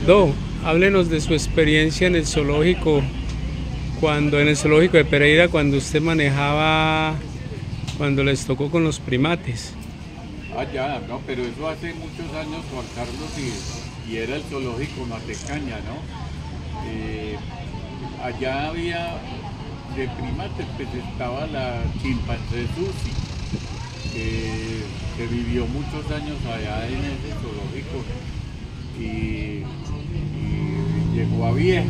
Do, háblenos de su experiencia en el zoológico, en el zoológico de Pereira, cuando usted manejaba, cuando les tocó con los primates. Ah, ya, no, pero eso hace muchos años, Juan Carlos, y era el zoológico Matecaña, ¿no? Allá había de primates, pues estaba la chimpancé Susi, que vivió muchos años allá en ese zoológico y llegó a vieja.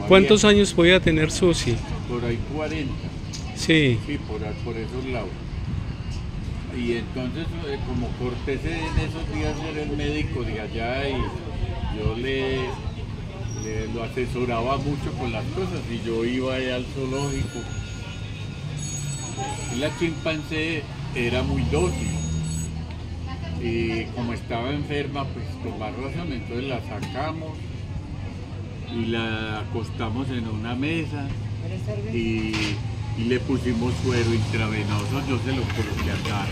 ¿Cuántos años podía tener Susi? Por ahí 40. Sí. Sí, por esos lados. Y entonces, como Cortés en esos días era el médico de allá, y yo lo asesoraba mucho con las cosas, y yo iba allá al zoológico. Y la chimpancé era muy dócil, y como estaba enferma, pues tomar razón, entonces la sacamos y la acostamos en una mesa y le pusimos suero intravenoso. Yo se lo coloqué acá.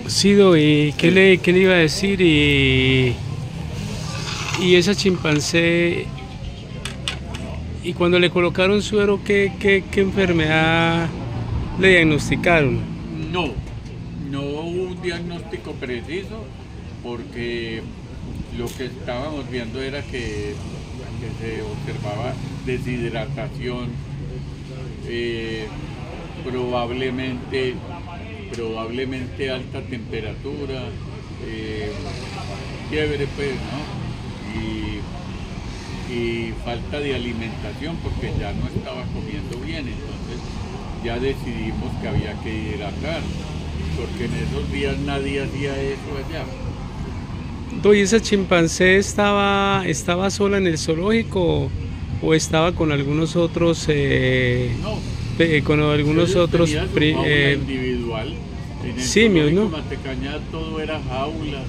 Sí, ¿y qué le iba a decir? Y esa chimpancé, y cuando le colocaron suero, ¿qué enfermedad le diagnosticaron? No hubo un diagnóstico preciso, porque lo que estábamos viendo era que se observaba deshidratación, probablemente alta temperatura, fiebre, pues, ¿no? Y falta de alimentación, porque ya no estaba comiendo bien. Entonces ya decidimos que había que hidratar, porque en esos días nadie hacía eso allá. ¿Y esa chimpancé estaba sola en el zoológico o estaba con algunos otros? Con algunos otros individual. En el simios, ¿no? Matecaña todo era jaulas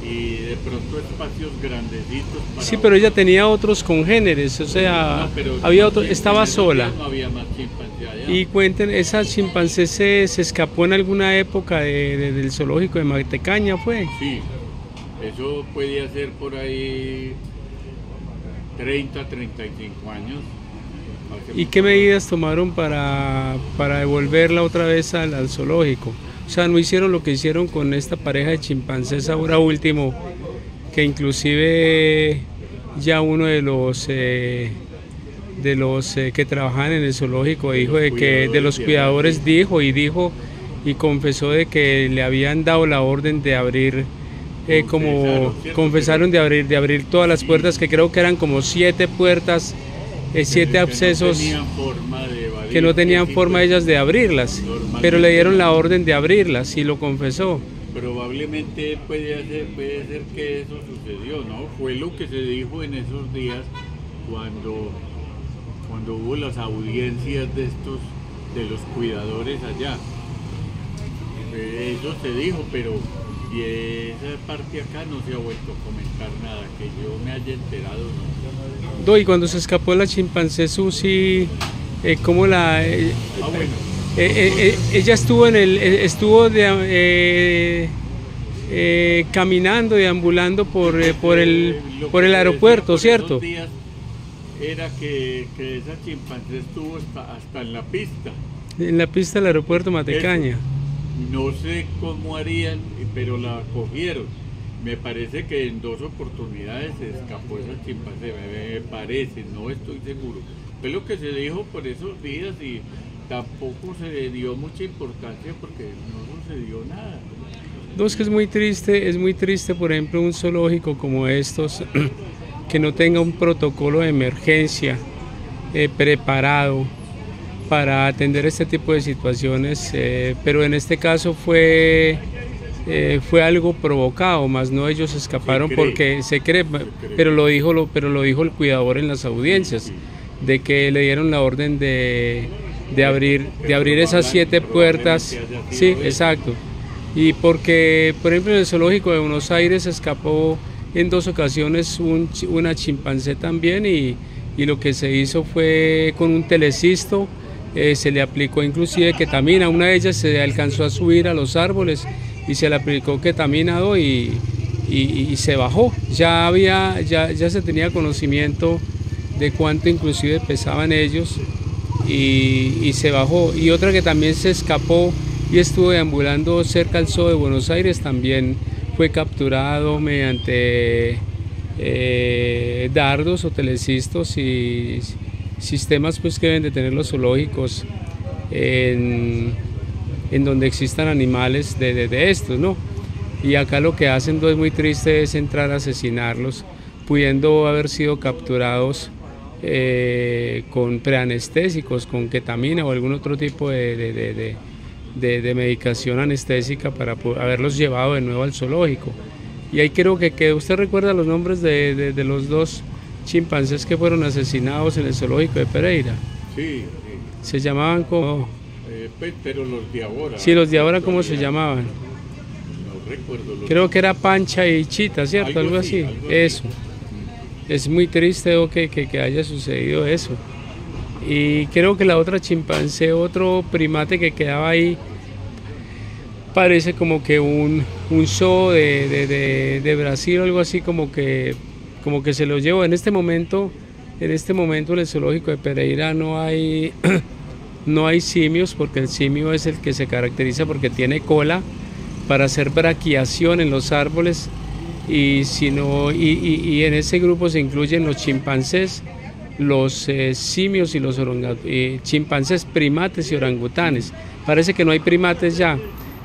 y de pronto espacios grandecitos. Sí, pero ella tenía otros congéneres, o sea, había otro, estaba sola. No había más chimpancé allá. Y cuenten, ¿esa chimpancé se escapó en alguna época del zoológico de Matecaña, fue? Sí, eso podía ser por ahí 30, 35 años. ¿Y qué medidas tomaron para devolverla otra vez al zoológico? O sea, no hicieron lo que hicieron con esta pareja de chimpancés ahora último, que inclusive ya uno de los que trabajaban en el zoológico dijo de los cuidadores dijo y confesó de que le habían dado la orden de abrir, confesaron de abrir todas las puertas, que creo que eran como 7 puertas, 7 accesos que no tenían forma ellas de abrirlas, pero le dieron la orden de abrirlas y lo confesó. Probablemente puede ser que eso sucedió, ¿no? Fue lo que se dijo en esos días cuando hubo las audiencias de los cuidadores allá. Eso se dijo, pero y esa parte acá no se ha vuelto a comentar nada, que yo me haya enterado, no. Y cuando se escapó la chimpancé Susi, ¿cómo la...? Bueno. Ella estuvo caminando, deambulando por el aeropuerto, ¿cierto? Esos días era que esa chimpancé estuvo hasta en la pista. En la pista del aeropuerto Matecaña. No sé cómo harían, pero la cogieron. Me parece que en 2 oportunidades se escapó esa chimpancé, me parece, no estoy seguro. Fue lo que se dijo por esos días, y tampoco se le dio mucha importancia porque no sucedió nada. Es que es muy triste, por ejemplo, un zoológico como estos, que no tenga un protocolo de emergencia preparado para atender este tipo de situaciones, pero en este caso fue algo provocado, más no ellos escaparon, porque se cree, pero lo dijo el cuidador en las audiencias, de que le dieron la orden de abrir esas 7 puertas. Sí, exacto. Y porque, por ejemplo, en el zoológico de Buenos Aires escapó en 2 ocasiones una chimpancé también, y lo que se hizo fue con un telecisto. Se le aplicó inclusive ketamina, una de ellas se alcanzó a subir a los árboles y se le aplicó ketamina y y se bajó. Ya se tenía conocimiento de cuánto inclusive pesaban ellos y se bajó. Y otra que también se escapó y estuvo deambulando cerca al Zoo de Buenos Aires, también fue capturado mediante dardos o telecistos y sistemas pues que deben de tener los zoológicos en donde existan animales de estos, ¿no? Y acá lo que hacen, es muy triste, es entrar a asesinarlos, pudiendo haber sido capturados con preanestésicos, con ketamina o algún otro tipo de medicación anestésica para haberlos llevado de nuevo al zoológico. Y ahí creo que usted recuerda los nombres de los dos chimpancés que fueron asesinados en el zoológico de Pereira. Sí, sí. Se llamaban como... pero los de ahora. Sí, los de ahora, ¿cómo se llamaban? No recuerdo. Creo que era Pancha y Chita, ¿cierto? Algo así. Eso. Es muy triste que haya sucedido eso. Y creo que la otra chimpancé, otro primate que quedaba ahí, parece como que un zoo de Brasil o algo así, como que se lo llevó. En este momento en el zoológico de Pereira no hay simios, porque el simio es el que se caracteriza porque tiene cola para hacer braquiación en los árboles, y en ese grupo se incluyen los chimpancés, los simios y los chimpancés, primates y orangutanes. Parece que no hay primates ya,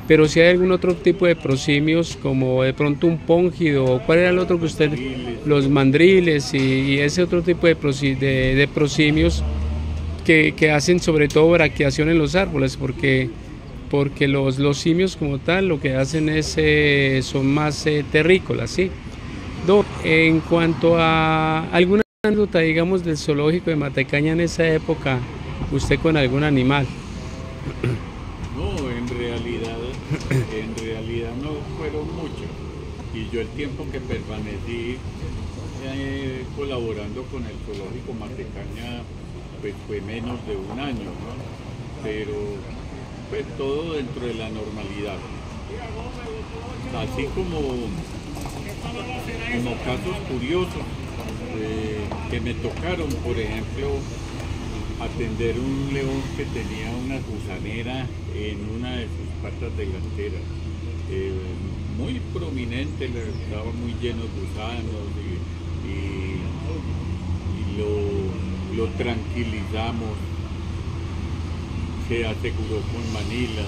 pero si hay algún otro tipo de prosimios, como de pronto un póngido, ¿cuál era el otro que usted? Los mandriles y ese otro tipo de prosimios que hacen sobre todo braquiación en los árboles, porque los simios como tal lo que hacen es son más terrícolas, ¿sí? En cuanto a alguna anécdota, digamos, del zoológico de Matecaña en esa época, usted con algún animal. No, en realidad no fueron muchos. Y yo el tiempo que permanecí colaborando con el zoológico Matecaña, pues fue menos de un año, ¿no? Pero pues todo dentro de la normalidad. Así como casos curiosos que me tocaron, por ejemplo, atender un león que tenía una gusanera en una de sus patas delanteras, muy prominente, estaba muy lleno de gusanos y lo tranquilizamos, se aseguró con manila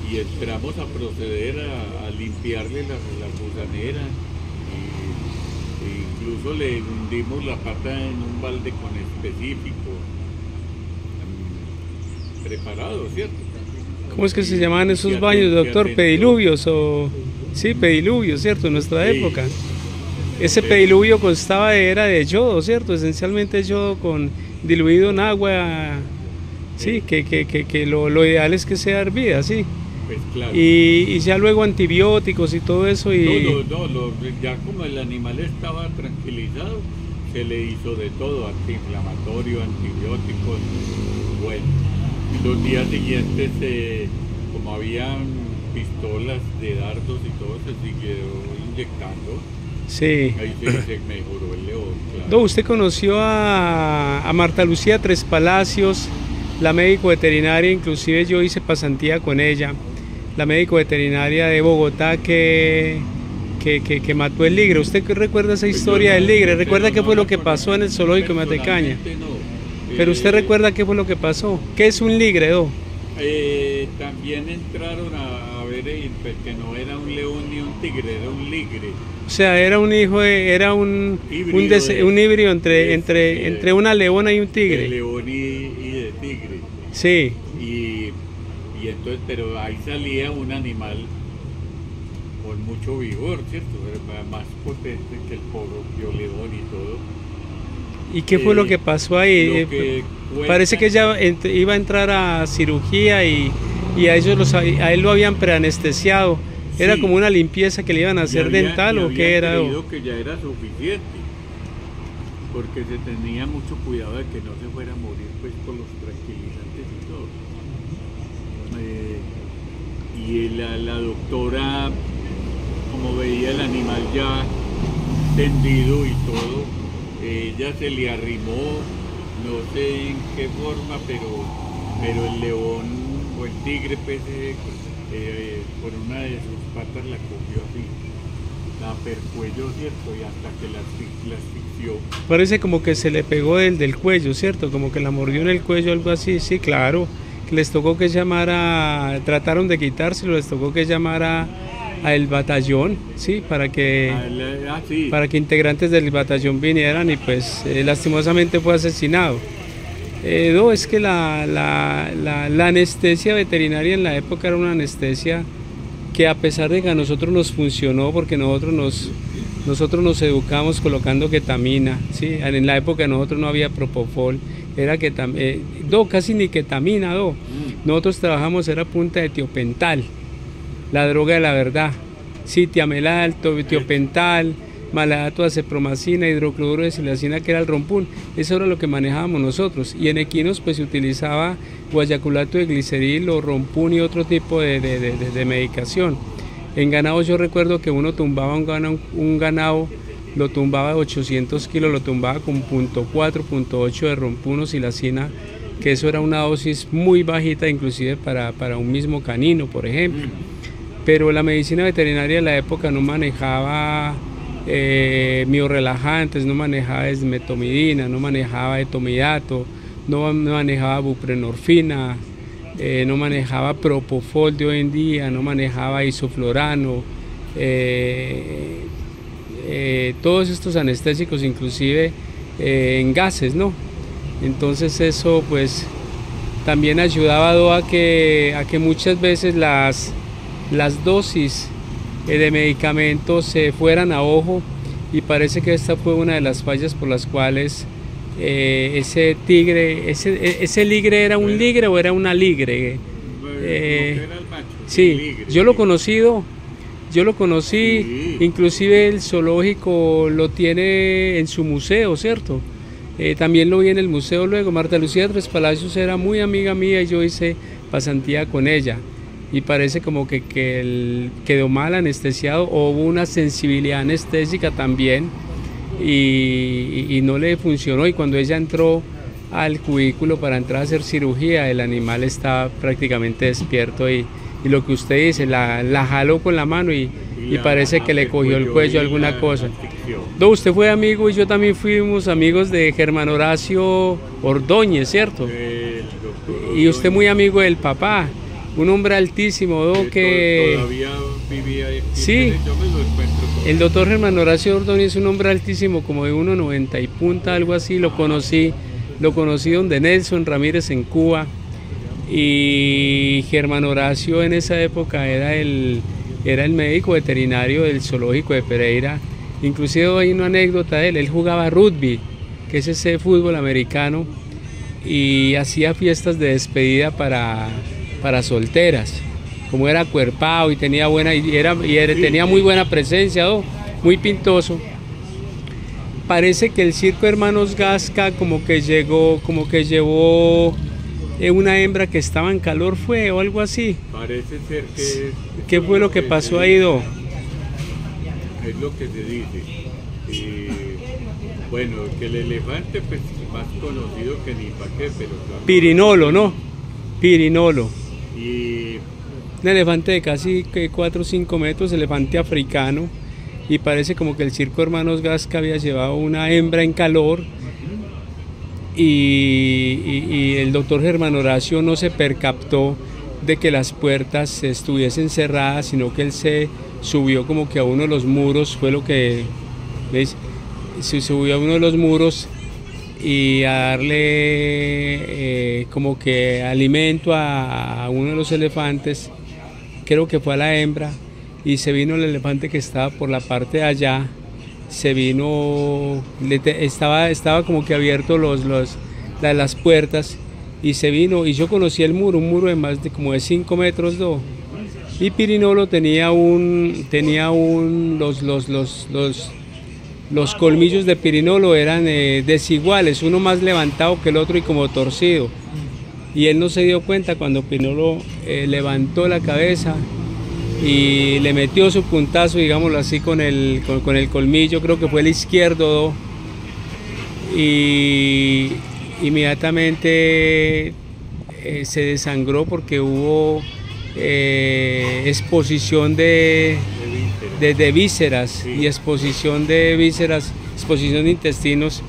y entramos a proceder a limpiarle la gusanera. Incluso le hundimos la pata en un balde con específico, preparado, ¿cierto? ¿Cómo es que se llamaban esos baños, doctor? ¿Pediluvios o...? Sí, pediluvios, ¿cierto? En nuestra época. Ese pediluvio era de yodo, ¿cierto? Esencialmente yodo diluido en agua, sí, que lo ideal es que sea hervida, sí. Pues claro. Y ya luego antibióticos y todo eso. Ya como el animal estaba tranquilizado, se le hizo de todo, antiinflamatorio, antibióticos. Bueno, y los días siguientes, como habían pistolas de dardos y todo, se siguió inyectando. Sí. Ahí se mejoró el león, claro. No, usted conoció a Marta Lucía Tres Palacios, la médico veterinaria, inclusive yo hice pasantía con ella, la médico veterinaria de Bogotá que mató el ligre. ¿Usted recuerda esa historia del ligre? ¿Recuerda qué fue lo que pasó en el zoológico de Matecaña? No. Pero usted recuerda qué fue lo que pasó. ¿Qué es un ligre, Do? También entraron a ver que no era un león ni un tigre, era un ligre. O sea, era un híbrido entre una leona y un tigre. De león y de tigre. Sí. Y entonces, pero ahí salía un animal con mucho vigor, ¿cierto? Más potente que el propio león y todo. ¿Y qué fue lo que pasó ahí? Parece que ella iba a entrar a cirugía y a él lo habían preanestesiado. ¿Era como una limpieza que le iban a hacer dental o qué era? Creído que ya era suficiente, porque se tenía mucho cuidado de que no se fuera a morir pues con los tranquilizantes y todo. Y la doctora, como veía el animal ya tendido y todo, ella se le arrimó, no sé en qué forma, pero el león o el tigre pues, por una de sus patas la cogió así, la percuelló, ¿cierto? Y hasta que la asfixió. Parece como que se le pegó del cuello, ¿cierto? Como que la mordió en el cuello, algo así, sí, claro. Les tocó que llamara, trataron de quitárselo, les tocó que llamara al batallón, sí, para que integrantes del batallón vinieran y pues lastimosamente fue asesinado. No, es que la anestesia veterinaria en la época era una anestesia que a pesar de que a nosotros nos funcionó, porque nosotros nos educamos colocando ketamina, ¿sí? En la época nosotros no había propofol, era casi ni ketamina, nosotros trabajamos, era punta de tiopental, la droga de la verdad, sí, tiamelal, tiopental, maladato, acepromacina, hidrocloruro de silacina, que era el rompún. Eso era lo que manejábamos nosotros, y en equinos pues se utilizaba guayaculato de gliceril o rompún y otro tipo de medicación. En ganados yo recuerdo que uno tumbaba un ganado, lo tumbaba de 800 kilos, lo tumbaba con 0.4, 0.8 de rompún o silacina, que eso era una dosis muy bajita inclusive para un mismo canino, por ejemplo. Pero la medicina veterinaria de la época no manejaba miorelajantes, no manejaba desmetomidina, no manejaba etomidato, no manejaba buprenorfina, no manejaba propofol de hoy en día, no manejaba isoflorano, todos estos anestésicos, inclusive en gases, ¿no? Entonces eso pues también ayudaba a que muchas veces las dosis de medicamentos se fueran a ojo, y parece que esta fue una de las fallas por las cuales ese ligre era un ligre o era una ligre. Sí, yo lo conocí, sí. Inclusive el zoológico lo tiene en su museo, ¿cierto? También lo vi en el museo luego. Marta Lucía Tres Palacios era muy amiga mía y yo hice pasantía con ella. Y parece como que quedó mal anestesiado, o hubo una sensibilidad anestésica también y no le funcionó, y cuando ella entró al cubículo para entrar a hacer cirugía, el animal estaba prácticamente despierto y lo que usted dice, la jaló con la mano y parece que le cogió el cuello, alguna cosa. No, usted fue amigo y yo también fuimos amigos de Germán Horacio Ordóñez, ¿cierto? Y usted muy amigo del papá. Un hombre altísimo, que todavía vivía ahí. Sí, el doctor Germán Horacio Ordóñez es un hombre altísimo, como de 1,90 y punta, algo así. Lo conocí donde Nelson Ramírez en Cuba, y Germán Horacio en esa época era el médico veterinario del zoológico de Pereira. Inclusive hay una anécdota de él jugaba rugby, que es ese fútbol americano, y hacía fiestas de despedida para solteras. Como era acuerpado y tenía tenía muy buena presencia, muy pintoso. Parece que el circo Hermanos Gasca como que llevó una hembra que estaba en calor, fue o algo así. Parece ser que ¿qué fue lo que pasó ahí, Do? Es lo que se dice. Bueno, que el elefante pues más conocido que ni pa' qué, pero claro, Pirinolo, ¿no? Pirinolo. Y un elefante de casi 4 o 5 metros, elefante africano, y parece como que el circo Hermanos Gasca había llevado una hembra en calor, y el doctor Germán Horacio no se percató de que las puertas estuviesen cerradas, sino que él se subió como que a uno de los muros, fue lo que, ¿ves? Se subió a uno de los muros y a darle como que alimento a uno de los elefantes, creo que fue a la hembra, y se vino el elefante que estaba por la parte de allá, estaba como que abierto las puertas, y se vino, y yo conocí el muro, un muro de más de como de 5 metros, y Pirinolo los colmillos de Pirinolo eran desiguales, uno más levantado que el otro y como torcido, y él no se dio cuenta cuando Pirinolo levantó la cabeza y le metió su puntazo, digámoslo así, con el colmillo, creo que fue el izquierdo, y inmediatamente se desangró porque hubo exposición de vísceras, sí, y exposición de vísceras, exposición de intestinos.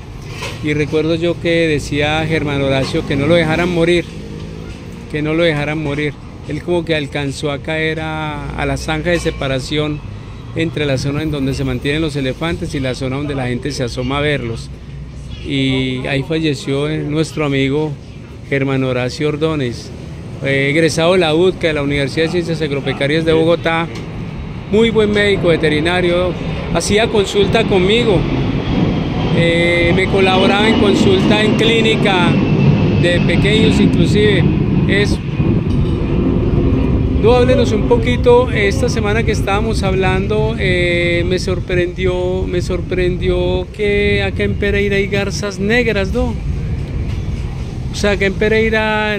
Y recuerdo yo que decía Germán Horacio que no lo dejaran morir, que no lo dejaran morir. Él como que alcanzó a caer a la zanja de separación entre la zona en donde se mantienen los elefantes y la zona donde la gente se asoma a verlos. Y ahí falleció nuestro amigo Germán Horacio Ordóñez, egresado de la UDCA, de la Universidad de Ciencias Agropecuarias de Bogotá, muy buen médico veterinario, hacía consulta conmigo, me colaboraba en consulta en clínica de pequeños inclusive. Háblenos un poquito, esta semana que estábamos hablando, me sorprendió que acá en Pereira hay garzas negras, ¿no? O sea, acá en Pereira,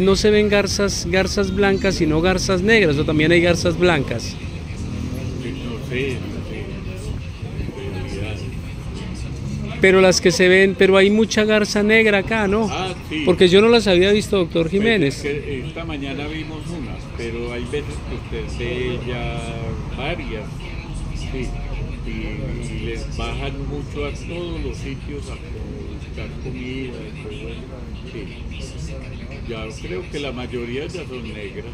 no se ven garzas blancas, sino garzas negras, o también hay garzas blancas. No sé. Pero las que se ven, pero hay mucha garza negra acá, ¿no? Ah, sí. Porque yo no las había visto, doctor Jiménez. Pues es que esta mañana vimos unas, pero hay veces que usted ve ya varias, sí, y les bajan mucho a todos los sitios a buscar comida y todo eso, sí. Ya creo que la mayoría ya son negras.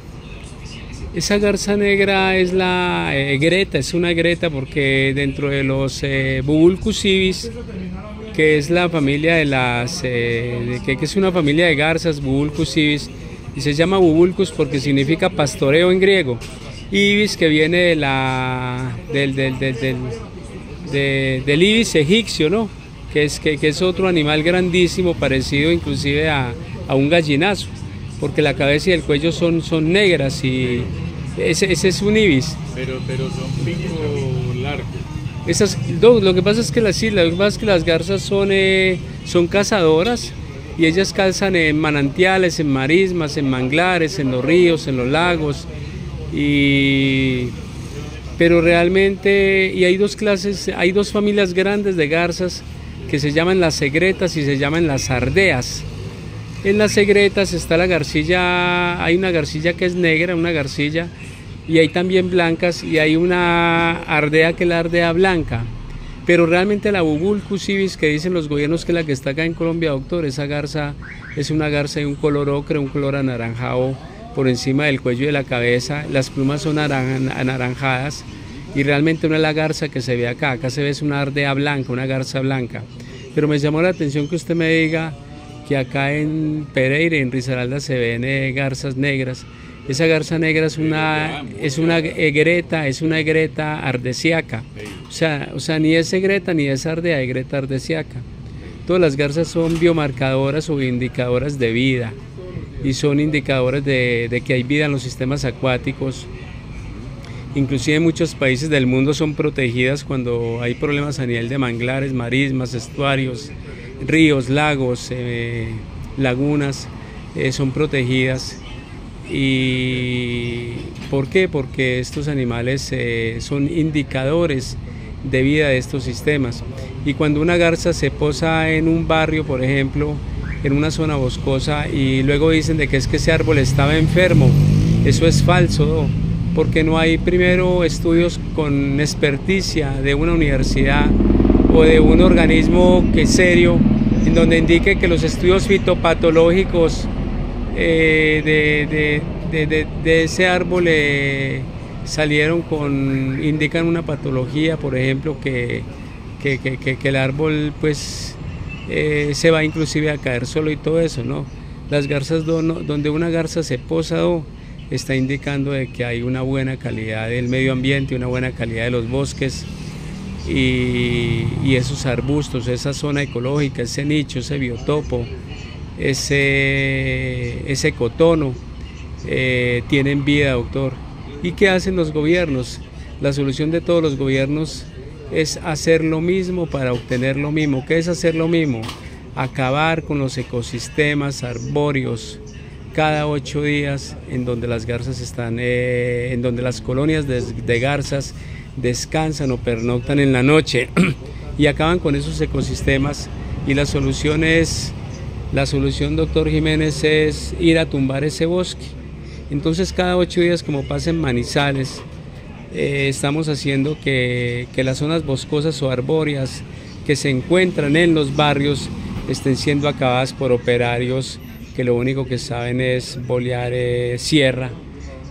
Esa garza negra es la egreta, es una egreta porque dentro de los Bubulcus ibis, que es la familia de las, que es una familia de garzas, Bubulcus ibis, y se llama Bubulcus porque significa pastoreo en griego, ibis que viene del ibis egipcio, ¿no? Que es otro animal grandísimo, parecido inclusive a un gallinazo, porque la cabeza y el cuello son negras, y ese es un ibis. Pero son pico largos. Lo que pasa es que las garzas son cazadoras, y ellas cazan en manantiales, en marismas, en manglares, en los ríos, en los lagos, pero realmente, y hay dos familias grandes de garzas que se llaman las egretas y se llaman las ardeas. En las egretas está la garcilla, hay una garcilla que es negra, una garcilla, y hay también blancas, y hay una ardea que es la ardea blanca. Pero realmente la Bubulcus ibis, que dicen los gobiernos que es la que está acá en Colombia, doctor, esa garza es una garza de un color ocre, un color anaranjado por encima del cuello y de la cabeza, las plumas son anaranjadas, y realmente no es la garza que se ve acá se ve es una ardea blanca, una garza blanca. Pero me llamó la atención que usted me diga que acá en Pereira, en Risaralda, se ven garzas negras. Esa garza negra es una egreta ardesiaca. O sea, ni es egreta ni es ardea, egreta ardesiaca. Todas las garzas son biomarcadoras o indicadoras de vida, y son indicadoras de que hay vida en los sistemas acuáticos. Inclusive en muchos países del mundo son protegidas cuando hay problemas a nivel de manglares, marismas, estuarios, ríos, lagos, lagunas, son protegidas. ¿Y por qué? Porque estos animales son indicadores de vida de estos sistemas. Y cuando una garza se posa en un barrio, por ejemplo, en una zona boscosa, y luego dicen de que es que ese árbol estaba enfermo, eso es falso, ¿no? Porque no hay primero estudios con experticia de una universidad o de un organismo que es serio, en donde indique que los estudios fitopatológicos de ese árbol indican una patología, por ejemplo, que el árbol pues se va inclusive a caer solo y todo eso, ¿no? Las garzas, donde una garza se posa, está indicando de que hay una buena calidad del medio ambiente, una buena calidad de los bosques, y esos arbustos, esa zona ecológica, ese nicho, ese biotopo, ese cotono, tienen vida, doctor. ¿Y qué hacen los gobiernos? La solución de todos los gobiernos es hacer lo mismo para obtener lo mismo. ¿Qué es hacer lo mismo? Acabar con los ecosistemas arbóreos cada 8 días en donde las garzas están, en donde las colonias de garzas descansan o pernoctan en la noche y acaban con esos ecosistemas. Y la solución, doctor Jiménez, es ir a tumbar ese bosque. Entonces cada 8 días, como pasa en Manizales, estamos haciendo que las zonas boscosas o arbóreas que se encuentran en los barrios estén siendo acabadas por operarios que lo único que saben es bolear sierra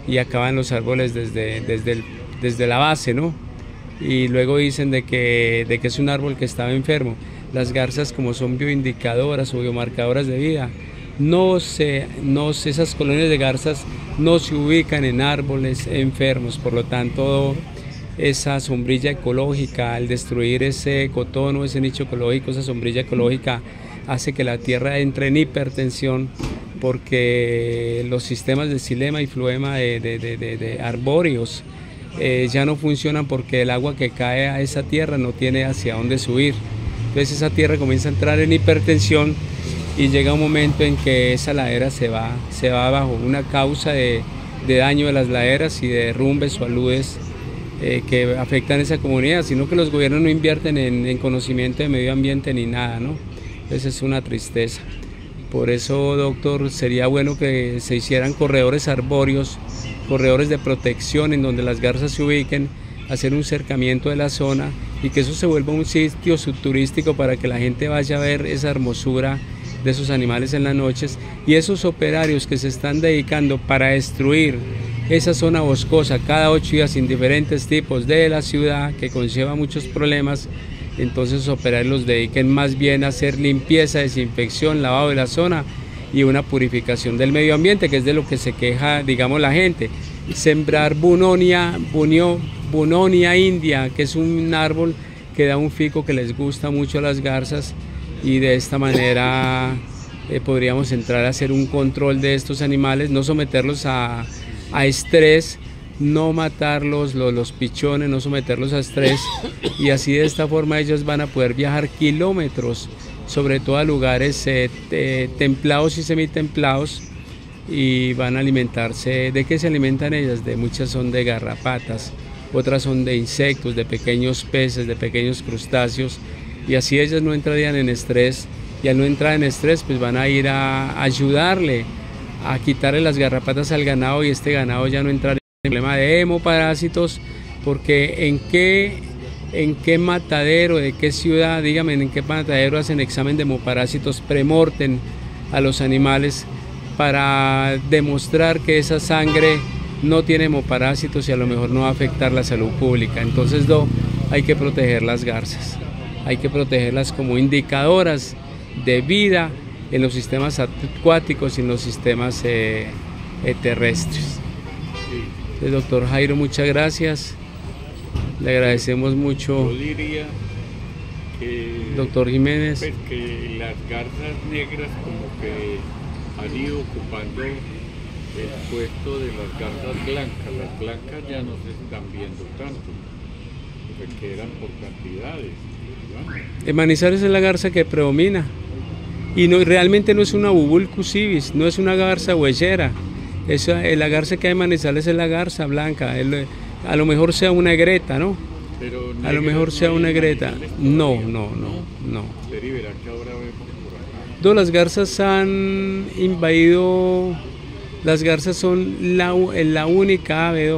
y acaban los árboles desde la base, ¿no? Y luego dicen de que es un árbol que estaba enfermo. Las garzas, como son bioindicadoras o biomarcadoras de vida, esas colonias de garzas no se ubican en árboles enfermos, por lo tanto esa sombrilla ecológica, al destruir ese ecotono, ese nicho ecológico, esa sombrilla ecológica hace que la tierra entre en hipertensión, porque los sistemas de xilema y floema de arbóreos ya no funcionan, porque el agua que cae a esa tierra no tiene hacia dónde subir. Entonces esa tierra comienza a entrar en hipertensión y llega un momento en que esa ladera se va bajo una causa de daño de las laderas y de derrumbes o aludes que afectan a esa comunidad, sino que los gobiernos no invierten en conocimiento de medio ambiente ni nada, ¿no? Entonces es una tristeza. Por eso, doctor, sería bueno que se hicieran corredores arbóreos, corredores de protección en donde las garzas se ubiquen, hacer un cercamiento de la zona y que eso se vuelva un sitio subturístico para que la gente vaya a ver esa hermosura de esos animales en las noches, y esos operarios que se están dedicando para destruir esa zona boscosa cada 8 días en diferentes tipos de la ciudad, que conlleva muchos problemas, entonces los operarios los dediquen más bien a hacer limpieza, desinfección, lavado de la zona y una purificación del medio ambiente, que es de lo que se queja, digamos, la gente. Sembrar Bunonia india, que es un árbol que da un fico que les gusta mucho a las garzas, y de esta manera podríamos entrar a hacer un control de estos animales, no someterlos a estrés, no matarlos, los pichones, no someterlos a estrés, y así de esta forma ellos van a poder viajar kilómetros, sobre todo a lugares templados y semitemplados, y van a alimentarse. ¿De qué se alimentan ellas? Muchas son de garrapatas, otras son de insectos, de pequeños peces, de pequeños crustáceos, y así ellas no entrarían en estrés, y al no entrar en estrés pues van a ir a ayudarle a quitarle las garrapatas al ganado, y este ganado ya no entraría en el problema de hemoparásitos, porque ¿en qué matadero, de qué ciudad, dígame, en qué matadero hacen examen de hemoparasitos premortem a los animales para demostrar que esa sangre no tiene hemoparásitos y a lo mejor no va a afectar la salud pública? Entonces hay que proteger las garzas, hay que protegerlas como indicadoras de vida en los sistemas acuáticos y en los sistemas terrestres. Entonces, doctor Jairo, muchas gracias, le agradecemos mucho. Yo diría que, doctor Jiménez, pues, que las garzas negras como que han ido ocupando el puesto de las garzas blancas. Las blancas ya no se están viendo tanto, porque eran por cantidades. Bueno. En Manizales es la garza que predomina, y realmente no es una Bubulcus ibis, no es una garza huellera. La garza que hay en Manizales es la garza blanca. A lo mejor sea una greta, ¿no? Pero a lo mejor sea una greta. No. Verá que ahora vemos por acá. No, las garzas han invadido. Las garzas son la única ave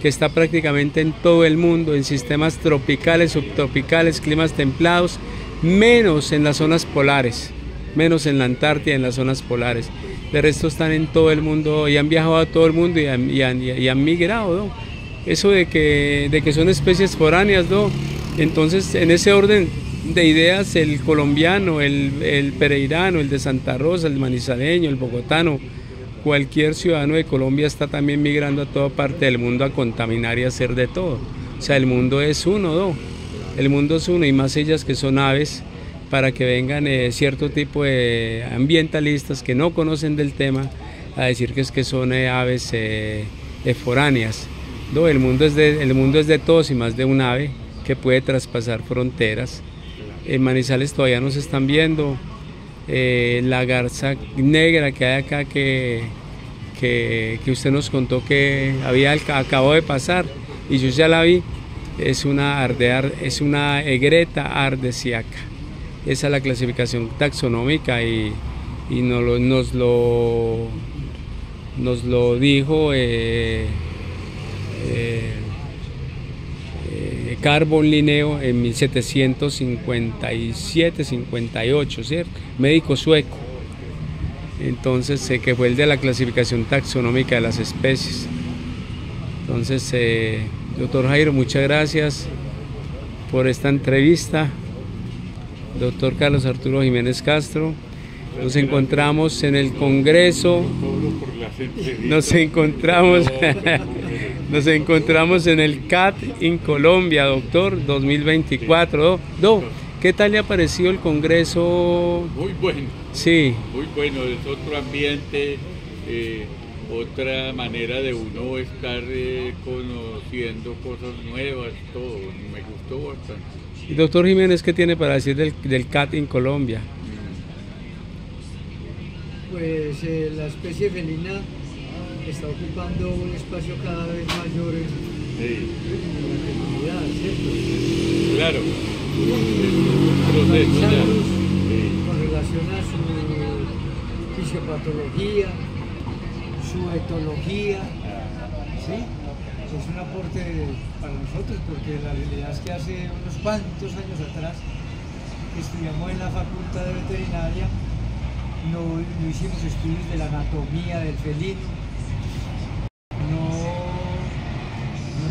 que está prácticamente en todo el mundo, en sistemas tropicales, subtropicales, climas templados, menos en las zonas polares, menos en la Antártida, en las zonas polares. De resto están en todo el mundo y han viajado a todo el mundo y han migrado, ¿no? Eso de que son especies foráneas, ¿no? Entonces, en ese orden de ideas, el colombiano, el pereirano, el de Santa Rosa, el manizaleño, el bogotano, cualquier ciudadano de Colombia está también migrando a toda parte del mundo a contaminar y a hacer de todo. O sea, el mundo es uno, ¿no? El mundo es uno, y más ellas que son aves, para que vengan cierto tipo de ambientalistas que no conocen del tema a decir que son aves foráneas. No, el mundo es de todos y más de un ave que puede traspasar fronteras. En Manizales todavía no se están viendo. la garza negra que hay acá que usted nos contó que acabó de pasar y yo ya la vi, es una egreta ardesiaca. Esa es la clasificación taxonómica y nos lo dijo Carbon Linneo en 1757-58, ¿cierto? Médico sueco. Entonces, que fue el de la clasificación taxonómica de las especies. Entonces, doctor Jairo, muchas gracias por esta entrevista. Doctor Carlos Arturo Jiménez Castro, nos encontramos en el Congreso, nos encontramos en el CAT en Colombia, doctor, 2024. ¿Qué tal le ha parecido el Congreso? Muy bueno. Sí. Muy bueno, es otro ambiente, otra manera de uno estar conociendo cosas nuevas, todo. Me gustó bastante. Y doctor Jiménez, ¿qué tiene para decir del CAT en Colombia? Pues la especie felina está ocupando un espacio cada vez mayor en la comunidad, ¿cierto? Claro. Con relación a su fisiopatología, su etología, ¿sí? Es un aporte para nosotros porque la realidad es que hace unos cuantos años atrás estudiamos en la Facultad de Veterinaria, no hicimos estudios de la anatomía del felino, no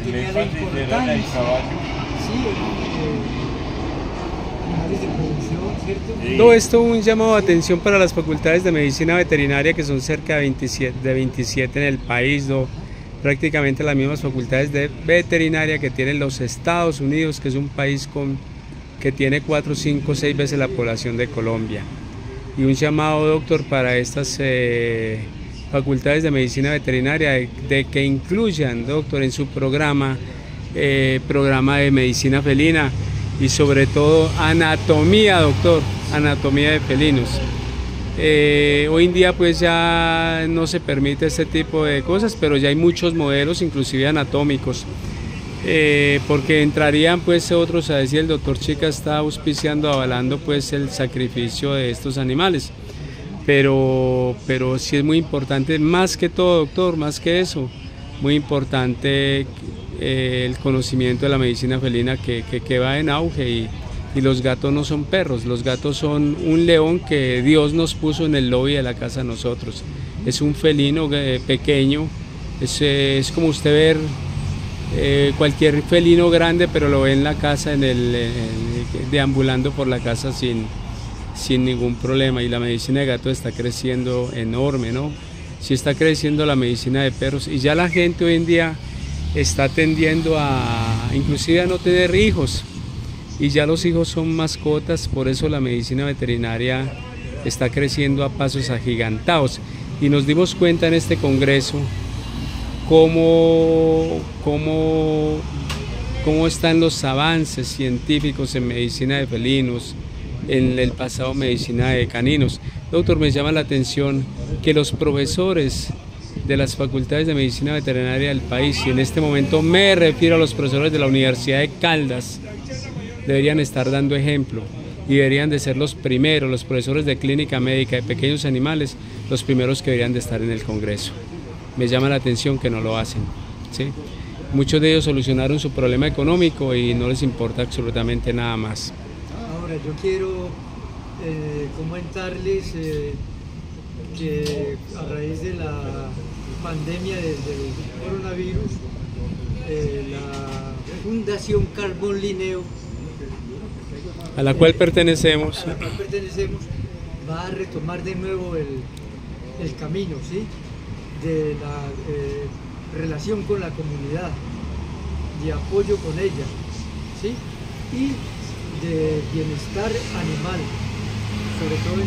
tenía la importancia. Sí, animales de producción, ¿cierto? No, esto es un llamado de atención para las facultades de medicina veterinaria, que son cerca de 27 en el país, ¿no? Prácticamente las mismas facultades de veterinaria que tienen los Estados Unidos, que es un país que tiene 4, 5, 6 veces la población de Colombia. Y un llamado, doctor, para estas facultades de medicina veterinaria de que incluyan, doctor, en su programa de medicina felina y sobre todo anatomía, doctor, anatomía de felinos. Hoy en día pues ya no se permite este tipo de cosas, pero ya hay muchos modelos, inclusive anatómicos, porque entrarían pues otros a decir, el doctor Chica está auspiciando, avalando pues el sacrificio de estos animales, pero sí es muy importante, más que todo, doctor, más que eso, muy importante el conocimiento de la medicina felina que va en auge y los gatos no son perros, los gatos son un león que Dios nos puso en el lobby de la casa a nosotros. Es un felino pequeño, es como usted ver cualquier felino grande, pero lo ve en la casa, deambulando por la casa sin ningún problema. Y la medicina de gatos está creciendo enorme, ¿no? Sí está creciendo la medicina de perros y ya la gente hoy en día está tendiendo inclusive a no tener hijos. Y ya los hijos son mascotas, por eso la medicina veterinaria está creciendo a pasos agigantados. Y nos dimos cuenta en este congreso cómo están los avances científicos en medicina de felinos, en el pasado medicina de caninos. Doctor, me llama la atención que los profesores de las facultades de medicina veterinaria del país, y en este momento me refiero a los profesores de la Universidad de Caldas, deberían estar dando ejemplo y deberían de ser los primeros, los profesores de clínica médica de pequeños animales, los primeros que deberían de estar en el Congreso. Me llama la atención que no lo hacen, ¿sí? Muchos de ellos solucionaron su problema económico y no les importa absolutamente nada más. Ahora yo quiero comentarles que a raíz de la pandemia del coronavirus, la Fundación Carbon Linneo, a la cual pertenecemos, va a retomar de nuevo el camino, ¿sí? De la relación con la comunidad, de apoyo con ella, ¿sí? Y de bienestar animal, sobre todo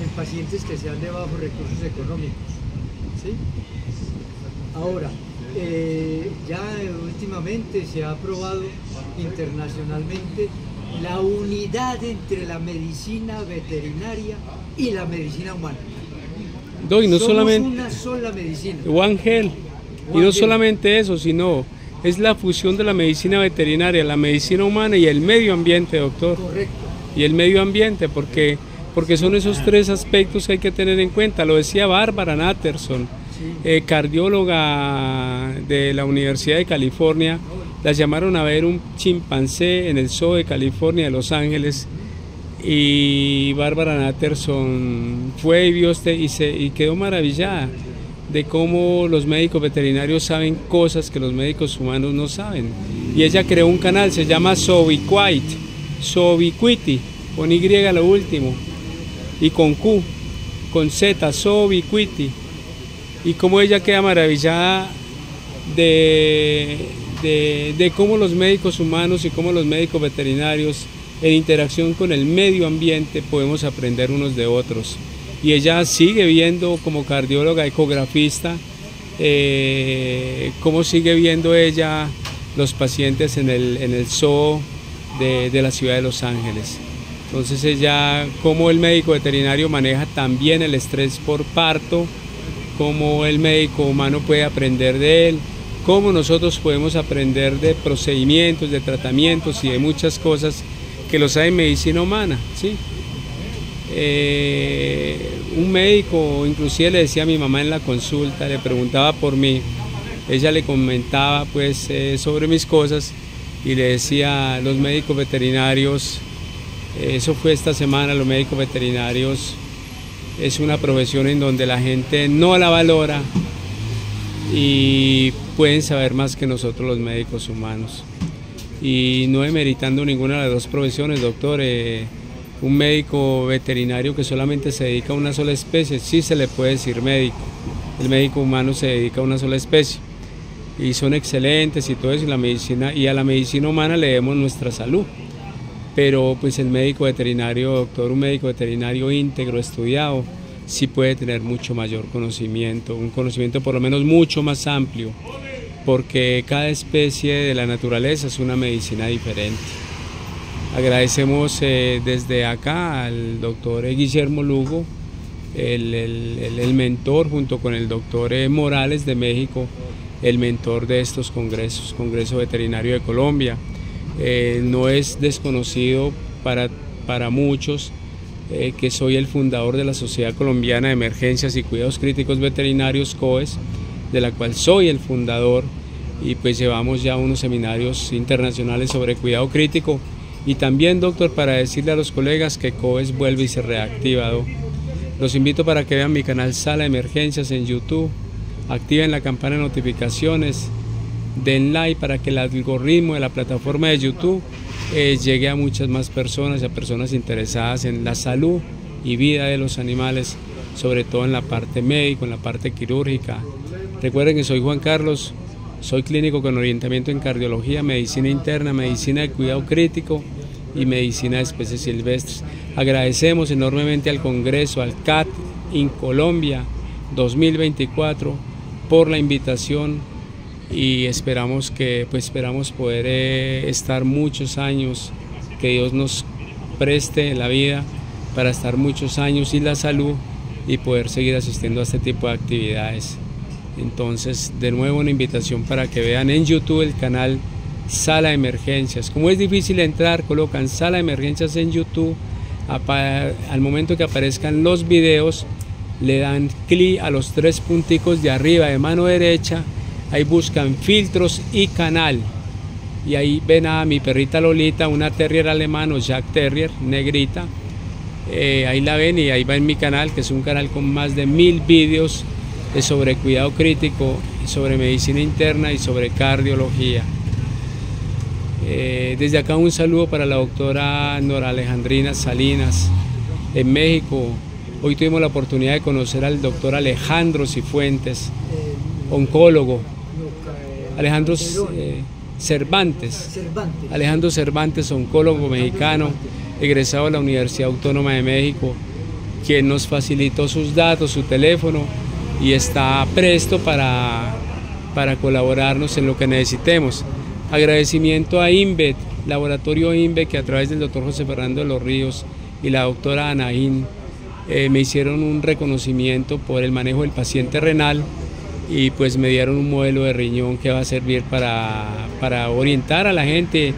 en pacientes que sean de bajos recursos económicos, ¿sí? Ahora, ya últimamente se ha aprobado internacionalmente la unidad entre la medicina veterinaria y la medicina humana. No, y no Somos solamente una sola medicina. One Health, y One no Health. solamente eso, sino es la fusión de la medicina veterinaria, la medicina humana y el medio ambiente, doctor. Correcto. Y el medio ambiente, porque son esos tres aspectos que hay que tener en cuenta. Lo decía Bárbara Natterson, Sí. cardióloga de la Universidad de California. La llamaron a ver un chimpancé en el Zoo de California de Los Ángeles, y Bárbara Natterson fue y vio y quedó maravillada de cómo los médicos veterinarios saben cosas que los médicos humanos no saben. Y ella creó un canal, se llama Zoobiquity, con Y lo último, y con Q, con Z, Zoobiquity. Y cómo ella queda maravillada de cómo los médicos humanos y cómo los médicos veterinarios en interacción con el medio ambiente podemos aprender unos de otros. Y ella sigue viendo como cardióloga ecografista, cómo sigue viendo ella los pacientes en el zoo de la ciudad de Los Ángeles. Entonces ella, cómo el médico veterinario maneja también el estrés por parto, cómo el médico humano puede aprender de él, cómo nosotros podemos aprender de procedimientos, de tratamientos y de muchas cosas que los hay en medicina humana, ¿sí? Un médico, inclusive le decía a mi mamá en la consulta, le preguntaba por mí, ella le comentaba pues sobre mis cosas y le decía, los médicos veterinarios, eso fue esta semana, los médicos veterinarios es una profesión en donde la gente no la valora y pueden saber más que nosotros los médicos humanos. Y no demeritando ninguna de las dos profesiones, doctor, un médico veterinario que solamente se dedica a una sola especie, sí se le puede decir médico. El médico humano se dedica a una sola especie y son excelentes y todo eso, y a la medicina humana le debemos nuestra salud. Pero pues el médico veterinario, doctor, un médico veterinario íntegro, estudiado, sí puede tener mucho mayor conocimiento, un conocimiento por lo menos mucho más amplio, porque cada especie de la naturaleza es una medicina diferente. Agradecemos desde acá al doctor Guillermo Lugo, el mentor, junto con el doctor Morales de México, el mentor de estos congresos, Congreso Veterinario de Colombia. No es desconocido para muchos que soy el fundador de la Sociedad Colombiana de Emergencias y Cuidados Críticos Veterinarios, COES, de la cual soy el fundador, y pues llevamos ya unos seminarios internacionales sobre cuidado crítico. Y también, doctor, para decirle a los colegas que COES vuelve y se reactiva. Los invito para que vean mi canal Sala de Emergencias en YouTube, activen la campana de notificaciones, den like para que el algoritmo de la plataforma de YouTube llegue a muchas más personas, a personas interesadas en la salud y vida de los animales, sobre todo en la parte médica, en la parte quirúrgica. Recuerden que soy Juan Carlos, soy clínico con orientamiento en cardiología, medicina interna, medicina de cuidado crítico y medicina de especies silvestres. Agradecemos enormemente al Congreso, al CAT in Colombia 2024 por la invitación, y esperamos poder estar muchos años, que Dios nos preste la vida para estar muchos años y la salud y poder seguir asistiendo a este tipo de actividades. Entonces, de nuevo una invitación para que vean en YouTube el canal Sala de Emergencias. Como es difícil entrar, colocan Sala de Emergencias en YouTube, al momento que aparezcan los videos le dan clic a los tres punticos de arriba de mano derecha, ahí buscan filtros y canal, y ahí ven a mi perrita Lolita, una terrier alemana, Jack Terrier, negrita. Ahí la ven y ahí va en mi canal, que es un canal con más de 1000 vídeos sobre cuidado crítico, sobre medicina interna y sobre cardiología. Desde acá un saludo para la doctora Nora Alejandrina Salinas en México. Hoy tuvimos la oportunidad de conocer al doctor Alejandro Cifuentes, oncólogo. Alejandro Cervantes. Alejandro Cervantes, oncólogo mexicano, egresado de la Universidad Autónoma de México, quien nos facilitó sus datos, su teléfono, y está presto para colaborarnos en lo que necesitemos. Agradecimiento a INVET, Laboratorio INVE, que a través del doctor José Fernando de los Ríos y la doctora Anaín me hicieron un reconocimiento por el manejo del paciente renal y pues me dieron un modelo de riñón que va a servir para orientar a la gente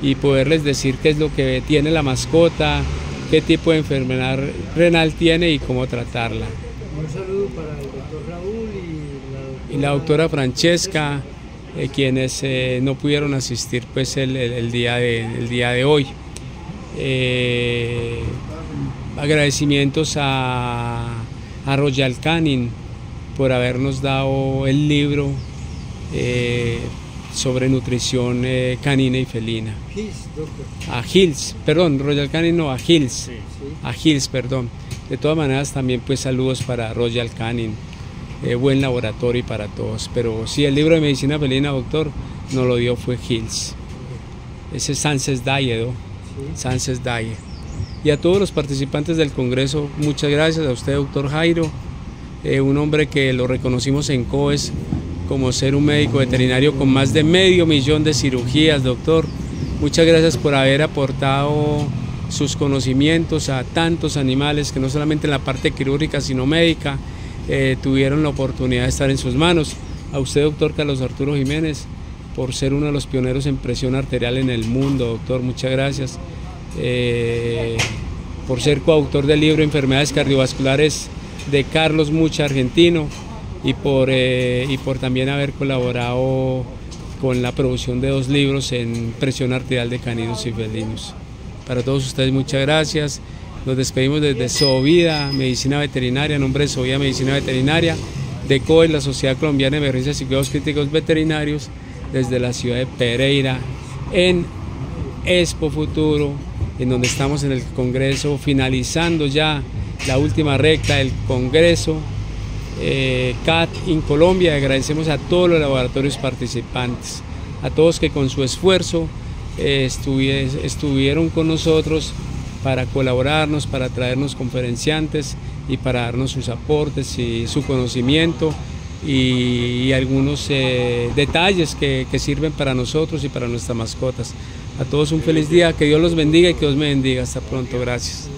y poderles decir qué es lo que tiene la mascota, qué tipo de enfermedad renal tiene y cómo tratarla. Un saludo para el doctor Raúl y la doctora Francesca, quienes no pudieron asistir pues el día de hoy. Agradecimientos a Royal Canin por habernos dado el libro sobre nutrición canina y felina. A Hills, perdón, Royal Canin no, a Hills, sí. A Hills, perdón. De todas maneras también pues saludos para Royal Canin, buen laboratorio para todos, pero sí, el libro de medicina felina, doctor, nos lo dio fue Hills. Ese es Sanses Daye, ¿no? Sanses Daye. Y a todos los participantes del congreso, muchas gracias. A usted, doctor Jairo, un hombre que lo reconocimos en COES como ser un médico veterinario con más de 500.000 de cirugías, doctor. Muchas gracias por haber aportado sus conocimientos a tantos animales que no solamente en la parte quirúrgica sino médica tuvieron la oportunidad de estar en sus manos. A usted, doctor Carlos Arturo Jiménez, por ser uno de los pioneros en presión arterial en el mundo, doctor, muchas gracias. Por ser coautor del libro Enfermedades Cardiovasculares de Carlos Mucha, argentino, y por también haber colaborado con la producción de 2 libros en presión arterial de caninos y felinos. Para todos ustedes muchas gracias. Nos despedimos desde Zoovida Medicina Veterinaria, en nombre de Zoovida Medicina Veterinaria, de COES, la Sociedad Colombiana de Emergencias y Cuidados Críticos Veterinarios, desde la ciudad de Pereira, en Expo Futuro, en donde estamos en el Congreso, finalizando ya la última recta del Congreso CAT en Colombia. Agradecemos a todos los laboratorios participantes, a todos que con su esfuerzo estuvieron con nosotros para colaborarnos, para traernos conferenciantes y para darnos sus aportes y su conocimiento y algunos detalles que sirven para nosotros y para nuestras mascotas. A todos un feliz día, que Dios los bendiga y que Dios me bendiga. Hasta pronto, gracias.